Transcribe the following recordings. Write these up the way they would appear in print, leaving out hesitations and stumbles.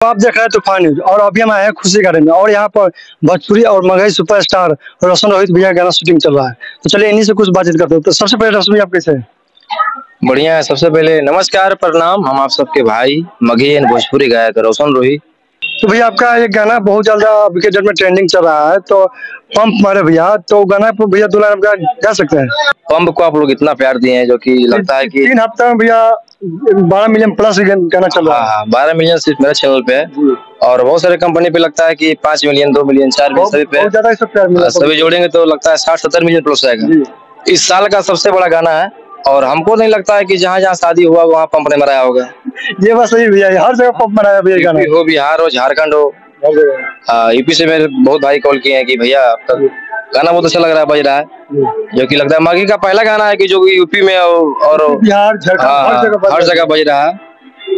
तो आप देख रहे हैं तूफान न्यूज और अभी हम आए हैं खुशी गार्डन में और यहाँ पर भोजपुरी और मगही सुपरस्टार रोशन रोहित भैया गाना शूटिंग चल रहा है। तो चलिए इन्हीं से कुछ बातचीत करते हैं। तो सबसे पहले रोशन भैया आप कैसे हैं? बढ़िया है। सबसे पहले नमस्कार प्रणाम, हम आप सबके भाई मगही एंड भोजपुरी गायक रोशन रोहित। तो भैया आपका ये गाना बहुत ज्यादा अभी के डेट में ट्रेंडिंग चल रहा है, तो पंप मारे भैया, तो गाना पर भैया 2 लाइन आपका गा सकते हैं? पंप को आप लोग इतना प्यार दिए हैं जो कि लगता है कि 3 हफ्ते में भैया 12 मिलियन प्लस गाना चल रहा है। 12 मिलियन सिर्फ मेरे चैनल पे है और बहुत सारे कंपनी पे लगता है कि 5 मिलियन 2 मिलियन 4 मिलियन सभी पे ज्यादा इसको प्यार मिला। सभी जोड़ेंगे तो लगता है 60-70 मिलियन प्लस जाएगा। इस साल का सबसे बड़ा गाना है और हमको नहीं लगता है कि जहाँ जहाँ शादी हुआ वहाँ पंप नहीं मराया होगा। ये बात सही भैया, हर जगह पंप मराया भैया गाना, हो बिहार हो झारखंड हो, यूपी से मेरे बहुत भाई कॉल किए हैं कि भैया आपका गाना बहुत अच्छा लग रहा है, बज रहा है, जो कि लगता है मगही का पहला गाना है कि जो कि यूपी में और बिहार झारखंड हर जगह बज रहा है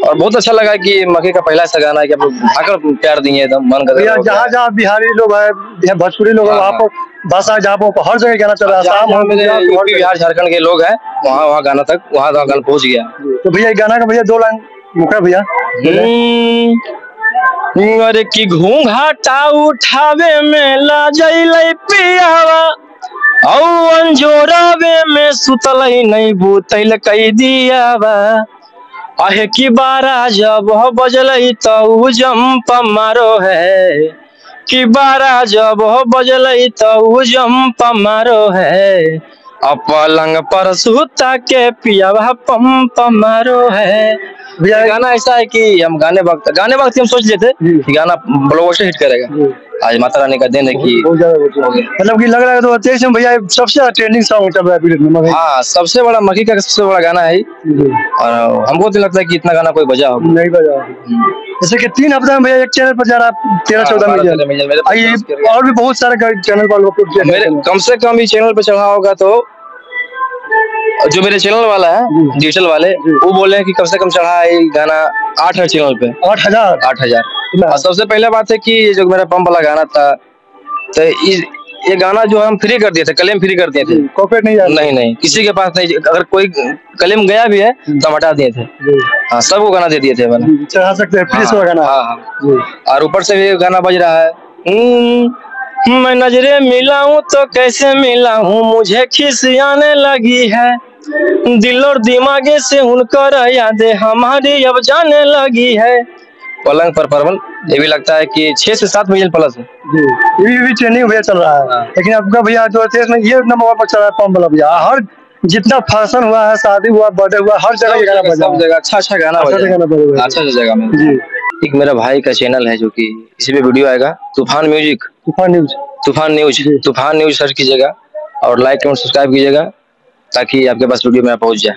और बहुत अच्छा लगा कि मगही का पहला ऐसा गाना है कि आप लोग आकर प्यार दिए एकदम मन कर। जहाँ जहाँ बिहारी लोग है, भोजपुरी लोग है, वहाँ पर भाषा जहाँ पर हर जगह गाना चल रहा है। यूपी बिहार झारखंड के लोग हैं, वहाँ गाना तक वहाँ गाना पहुँच गया। तो भैया गाना का भैया 2 लाइन मुखा भैया। अरे की घूंघाटा उठावे में ला जइले पियावा औ अंजोरावे में सुतलई नहीं बुतैल कई दियावा आहे की 12 जब बजलई तो जंप मारो है कि 12 जब बजलई तो जंप मारो है पलंग पर सुता के पियावा पंप मारो है। भैया गाना ऐसा है कि हम गाने वक्त हम सोच लेते कि गाना ब्लॉकबस्टर हिट करेगा। आज माता रानी का दिन है कि मतलब कि लग रहा है तो तेज में भैया सबसे ज्यादा ट्रेंडिंग सॉन्ग चल रहा है पीरियड में। हाँ, सबसे बड़ा मगही का सबसे बड़ा गाना है और हमको तो लगता है कि इतना गाना कोई बजा हो नहीं बजा। जैसे कि 3 हफ्ते में भैया एक चैनल पर जा रहा है 13-14 मिलियन और भी बहुत सारे चैनल पर मेरे कम से कम ही चैनल पे चढ़ा होगा। तो जो मेरे चैनल वाला है डिजिटल वाले वो बोले हैं कि कम से कम चढ़ा है गाना 8 चैनल पे 8,000। और सबसे पहले बात है कि जो मेरा पंप वाला गाना था तो ये गाना जो हम फ्री कर दिए थे, क्लेम फ्री कर दिए थे, कॉपीराइट नहीं किसी के पास नहीं। अगर कोई क्लेम गया भी है तो हम हटा दिए थे। हाँ, सबको गाना दे दिए थे, चढ़ा सकते हैं फ्री से गाना। और ऊपर से भी गाना बज रहा है मैं नजरे मिलाऊं तो कैसे मिलाऊं मुझे खिसियाने लगी है दिल और दिमागे से उनकर यादें हमारी अब जाने लगी है पलंग पर परवल। ये भी लगता है कि 6 से 7 मिलियन प्लस है। ये भी ट्रेनिंग भैया चल रहा है। लेकिन आपका भैया जो में ये नंबर पर चल रहा है पंप वाला भैया, हर जितना फंक्शन हुआ है, शादी हुआ, बर्थडे हुआ, हर जगह ये गाना बजा, सब जगह अच्छा गाना अच्छा जगह में। एक मेरा भाई का चैनल है जो कि इसी पे वीडियो आएगा, तूफान म्यूजिक, तूफान न्यूज सर्च कीजिएगा और लाइक एंड सब्सक्राइब कीजिएगा ताकि आपके पास वीडियो में पहुंच जाए।